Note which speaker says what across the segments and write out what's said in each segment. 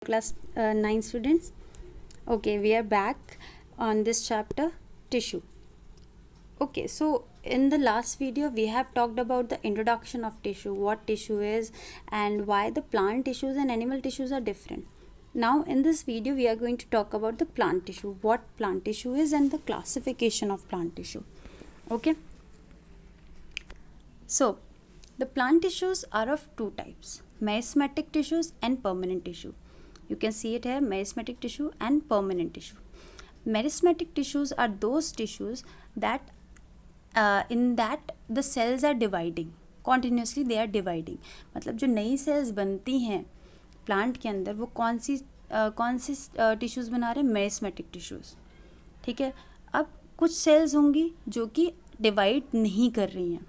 Speaker 1: class 9 students. Okay, we are back on this chapter, tissue. Okay, so in the last video we have talked about the introduction of tissue, what tissue is and why the plant tissues and animal tissues are different. Now in this video we are going to talk about the plant tissue, what plant tissue is and the classification of plant tissue. Okay, so the plant tissues are of two types, meristematic tissues and permanent tissue. You can see it here, meristematic tissue and permanent tissue. Meristematic tissues are those tissues that in that the cells are dividing continuously, they are dividing. मतलब जो नई cells बनती हैं plant के अंदर वो कौन सी tissues बना रहे हैं, मेरिस्मेटिक टिश्यूज़. ठीक है, अब कुछ सेल्स होंगी जो कि डिवाइड नहीं कर रही हैं,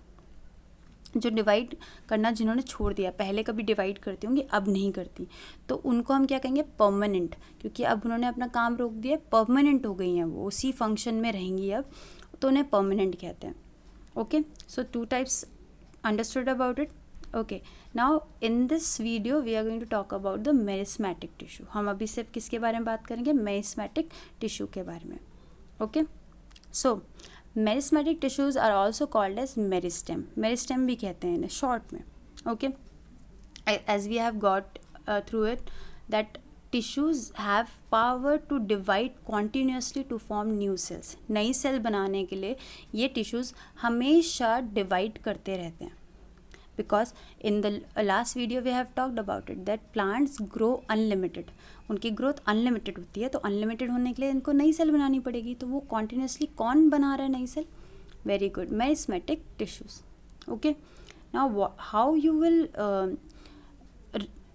Speaker 1: जो डिवाइड करना जिन्होंने छोड़ दिया, पहले कभी डिवाइड करती होंगी अब नहीं करती, तो उनको हम क्या कहेंगे, परमानेंट, क्योंकि अब उन्होंने अपना काम रोक दिया, परमानेंट हो गई हैं, वो उसी फंक्शन में रहेंगी अब, तो उन्हें परमानेंट कहते हैं. Okay, so two types understood about it. Okay, now in this video we are going to talk about the meristematic tissue. हम अभी सिर्फ किसके बारे में बात करेंगे, मेरिस्मेटिक टिश्यू के बारे में. Okay, so meristematic tissues are also called as meristem, meristem भी कहते हैं इन्हें शॉर्ट में. Okay, as we have got through it that tissues have power to divide continuously to form new cells. नई cell बनाने के लिए ये टिश्यूज़ हमेशा डिवाइड करते रहते हैं, because in the last video we have talked about it that plants grow unlimited, उनकी ग्रोथ अनलिमिटेड होती है, तो अनलिमिटेड होने के लिए इनको नई सेल बनानी पड़ेगी. तो वो कॉन्टीन्यूसली कौन बना रहा है नई cell, very good, meristematic tissues. Okay, now how you will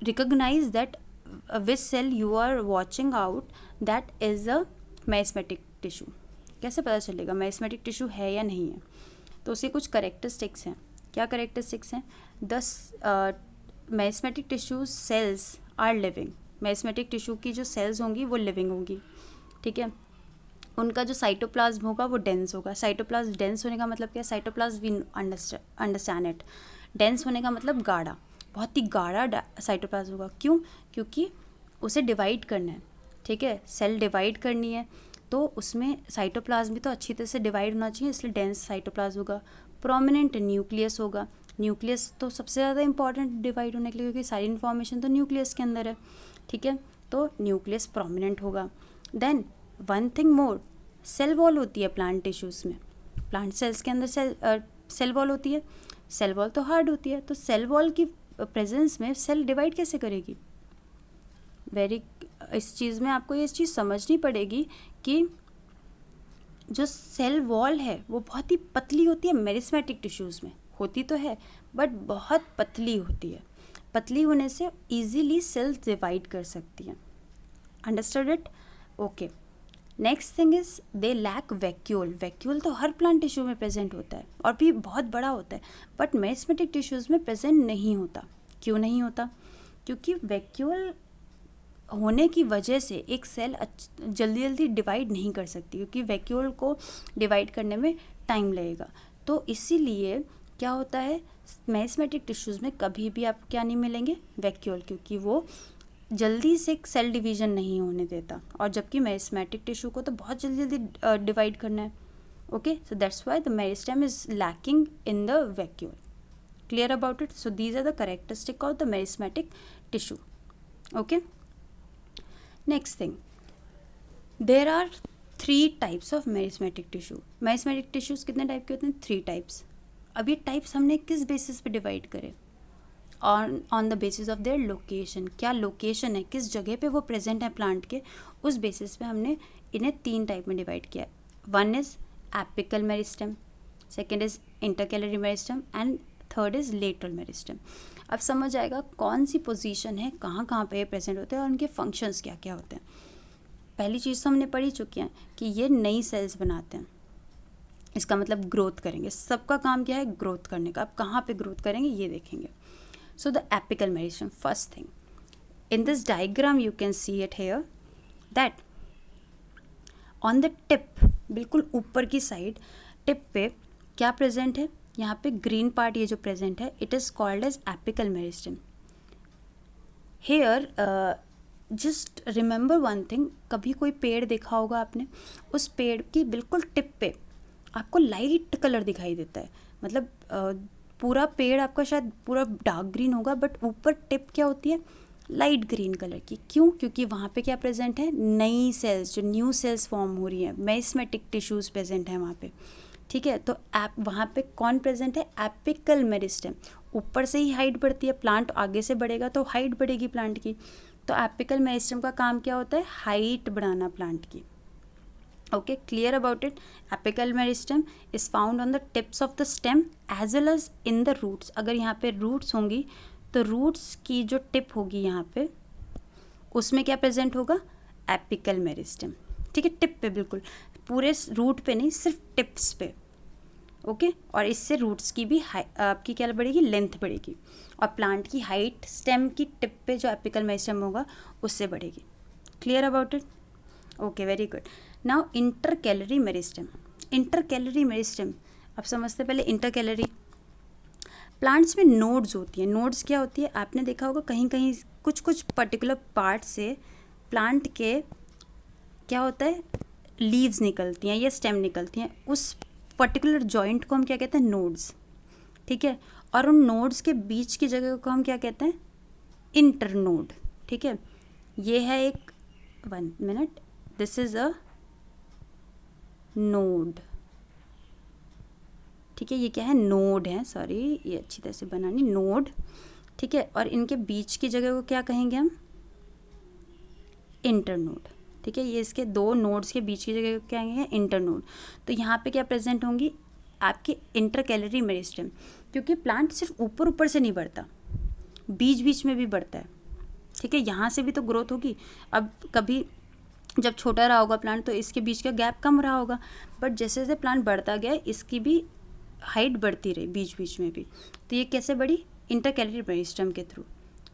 Speaker 1: recognise that which cell you are watching out that is a meristematic tissue, कैसे पता चलेगा मेरिस्मेटिक टिश्यू है या नहीं है. तो उसके कुछ करेक्टरिस्टिक्स हैं. क्या करेक्टरिस्टिक्स हैं, the meristematic tissue cells are living, meristematic tissue की जो सेल्स होंगी वो लिविंग होंगी. ठीक है, उनका जो साइटोप्लाज्म होगा वो डेंस होगा. साइटोप्लाज्म डेंस होने का मतलब क्या है, cytoplasm we understand it, dense होने का मतलब गाढ़ा, बहुत ही गाढ़ा साइटोप्लाज्म होगा. क्यों, क्योंकि उसे डिवाइड करना है. ठीक है, सेल डिवाइड करनी है तो उसमें साइटोप्लाज्म भी तो अच्छी तरह से डिवाइड होना चाहिए, इसलिए डेंस साइटोप्लाज्म होगा. प्रोमिनेंट न्यूक्लियस होगा, न्यूक्लियस तो सबसे ज़्यादा इंपॉर्टेंट डिवाइड होने के लिए, क्योंकि सारी इन्फॉर्मेशन तो न्यूक्लियस के अंदर है. ठीक है, तो न्यूक्लियस प्रोमिनेंट होगा. Then one thing more, cell wall होती है प्लांट टिश्यूज़ में, प्लांट सेल्स के अंदर सेल वॉल होती है. सेल वॉल तो हार्ड होती है, तो सेल वॉल की प्रेजेंस में सेल डिवाइड कैसे करेगी, इस चीज़ में आपको ये चीज़ समझनी पड़ेगी कि जो सेल वॉल है वो बहुत ही पतली होती है. मेरिस्मेटिक टिश्यूज़ में होती तो है बट बहुत पतली होती है. पतली होने से इजीली सेल्स डिवाइड कर सकती हैं. Understood it. Okay, next thing is they lack vacuole. Vacuole तो हर प्लांट टिश्यू में प्रेजेंट होता है और भी बहुत बड़ा होता है, बट मेरिस्मेटिक टिश्यूज़ में प्रेजेंट नहीं होता. क्यों नहीं होता, क्योंकि वैक्यूल होने की वजह से एक सेल जल्दी जल्दी डिवाइड नहीं कर सकती, क्योंकि वैक्यूल को डिवाइड करने में टाइम लगेगा. तो इसीलिए क्या होता है, मेरिस्मेटिक टिश्यूज़ में कभी भी आप क्या नहीं मिलेंगे, वैक्यूल, क्योंकि वो जल्दी से सेल डिवीज़न नहीं होने देता, और जबकि मेरिस्मेटिक टिश्यू को तो बहुत जल्दी जल्दी डिवाइड करना है. Okay, so that's why the meristem is lacking in the vacuole. Clear about it. So these are the characteristic of the meristematic tissue. Okay, next thing, there are 3 types of meristematic tissue. Meristematic tissues कितने type के होते हैं, 3 types. अब ये types हमने किस basis पे divide करे, on the basis of their location. क्या लोकेशन है, किस जगह पे वो प्रेजेंट है प्लांट के, उस बेसिस पे हमने इन्हें 3 टाइप में डिवाइड किया. One is apical meristem, second is intercalary meristem and third is lateral meristem. अब समझ आएगा कौन सी पोजीशन है, कहाँ कहाँ पे प्रेजेंट होते हैं और उनके फंक्शंस क्या क्या होते हैं. पहली चीज़ तो हमने पढ़ी चुकी हैं कि ये नई सेल्स बनाते हैं, इसका मतलब ग्रोथ करेंगे. सबका काम क्या है, ग्रोथ करने का. अब कहाँ पे ग्रोथ करेंगे ये देखेंगे. So the apical meristem, first thing in this diagram you can see it here that on the tip, बिल्कुल ऊपर की साइड टिप पे क्या प्रेजेंट है, यहाँ पे ग्रीन पार्ट ये जो प्रेजेंट है, it is called as apical meristem. Here just remember one thing, कभी कोई पेड़ देखा होगा आपने, उस पेड़ की बिल्कुल टिप पे आपको लाइट कलर दिखाई देता है, मतलब पूरा पेड़ आपका शायद पूरा डार्क ग्रीन होगा, बट ऊपर टिप क्या होती है, लाइट ग्रीन कलर की। क्यों? क्योंकि वहाँ पे क्या प्रेजेंट है, नई सेल्स, जो न्यू सेल्स फॉर्म हो रही हैं, मेरिस्मेटिक टिश्यूज़ प्रेजेंट हैं वहाँ पे। ठीक है, तो वहाँ पे कौन प्रेजेंट है, एपिकल मेरिस्टेम। ऊपर से ही हाइट बढ़ती है, प्लांट आगे से बढ़ेगा तो हाइट बढ़ेगी प्लांट की। तो एपिकल मेरिस्टेम का काम क्या होता है, हाइट बढ़ाना प्लांट की। Okay, clear about it. Apical meristem is found on the tips of the stem as well as in the roots. अगर यहाँ पे रूट्स होंगी तो रूट्स की जो टिप होगी यहाँ पे, उसमें क्या प्रेजेंट होगा, एपिकल मेरिस्टेम। ठीक है, टिप पे, बिल्कुल पूरे रूट पे नहीं, सिर्फ टिप्स पे। ओके, और इससे रूट्स की भी आपकी क्या बढ़ेगी, लेंथ बढ़ेगी, और प्लांट की हाइट स्टेम की टिप पे जो एपिकल मेरिस्टेम होगा उससे बढ़ेगी। Clear about it? Okay, very good. Now intercalary meristem. Intercalary meristem अब समझते, पहले इंटरकैलरी। प्लांट्स में नोड्स होती हैं। नोड्स क्या होती है, आपने देखा होगा कहीं कहीं कुछ कुछ पर्टिकुलर पार्ट से प्लांट के क्या होता है, लीव्स निकलती हैं या स्टेम निकलती हैं, उस पर्टिकुलर जॉइंट को हम क्या कहते हैं, नोड्स। ठीक है, और उन नोड्स के बीच की जगह को हम क्या कहते हैं, इंटरनोड। ठीक है, ये है एक, 1 minute, this is a node. ठीक है, ये क्या है, नोड है, सॉरी ये अच्छी तरह से बनानी, नोड। ठीक है, और इनके बीच की जगह को क्या कहेंगे हम, इंटरनोड। ठीक है, ये इसके दो नोड्स के बीच की जगह को क्या कहेंगे, इंटरनोड। तो यहाँ पे क्या प्रेजेंट होंगी, आपकी इंटरकैलरी मेरिस्टेम। क्योंकि प्लांट सिर्फ ऊपर ऊपर से नहीं बढ़ता, बीच बीच में भी बढ़ता है। ठीक है, यहाँ से भी तो ग्रोथ होगी। अब कभी जब छोटा रहा होगा प्लांट तो इसके बीच का गैप कम रहा होगा, बट जैसे जैसे प्लांट बढ़ता गया इसकी भी हाइट बढ़ती रही बीच बीच में भी। तो ये कैसे बढ़ी, इंटरकैलरी मेरिस्टेम के थ्रू।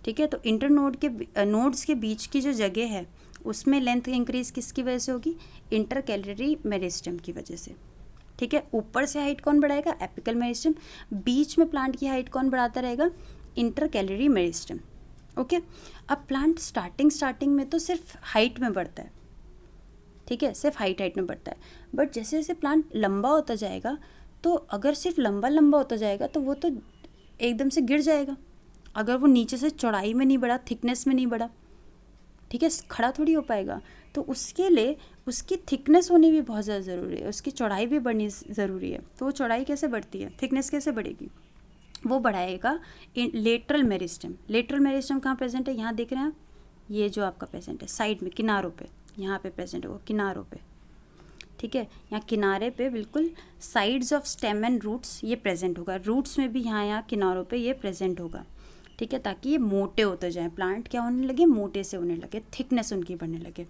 Speaker 1: ठीक है, तो इंटरनोड के नोड्स के बीच की जो जगह है उसमें लेंथ इंक्रीज किसकी वजह से होगी, इंटरकैलरी मेरिस्टेम की वजह से। ठीक है, ऊपर से हाइट कौन बढ़ाएगा, एपिकल मेरिस्टेम। बीच में प्लांट की हाइट कौन बढ़ाता रहेगा, इंटरकैलरी मेरिस्टेम। ओके, अब प्लांट स्टार्टिंग में तो सिर्फ हाइट में बढ़ता है। ठीक है, सिर्फ हाइट में बढ़ता है, बट जैसे जैसे प्लांट लंबा होता जाएगा, तो अगर सिर्फ लंबा होता जाएगा तो वो तो एकदम से गिर जाएगा, अगर वो नीचे से चौड़ाई में नहीं बढ़ा, थिकनेस में नहीं बढ़ा। ठीक है, खड़ा थोड़ी हो पाएगा। तो उसके लिए उसकी थिकनेस होनी भी बहुत ज़्यादा ज़रूरी है, उसकी चौड़ाई भी बढ़नी ज़रूरी है। तो वो चौड़ाई कैसे बढ़ती है, थिकनेस कैसे बढ़ेगी, वो बढ़ाएगा लेटरल मेरिस्टेम। लेटरल मेरिस्टेम कहाँ प्रेजेंट है, यहाँ देख रहे हैं आप, ये जो आपका प्रेजेंट है साइड में, किनारों पे, यहाँ पे प्रेजेंट होगा किनारों पे। ठीक है, यहाँ किनारे पे बिल्कुल sides of stem and roots ये प्रेजेंट होगा, रूट्स में भी यहाँ किनारों पे ये प्रेजेंट होगा। ठीक है, ताकि ये मोटे होते जाएं, प्लांट क्या होने लगे, मोटे से होने लगे, थिकनेस उनकी बढ़ने लगे।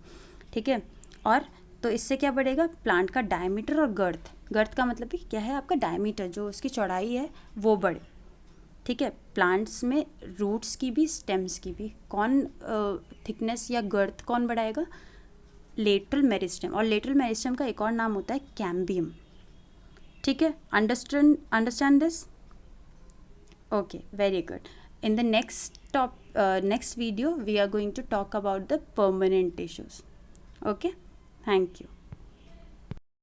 Speaker 1: ठीक है, और तो इससे क्या बढ़ेगा, प्लांट का डायमीटर और गर्थ। गर्थ का मतलब भी क्या है, आपका डायमीटर, जो उसकी चौड़ाई है वो बढ़े। ठीक है, प्लांट्स में रूट्स की भी स्टेम्स की भी कौन थिकनेस या गर्थ कौन बढ़ाएगा, लेटरल मेरिस्टेम। और लेटरल मेरिस्टेम का एक और नाम होता है कैम्बियम। ठीक है, understand this? Okay, very good. In the next video we are going to talk about the permanent tissues. Okay, thank you.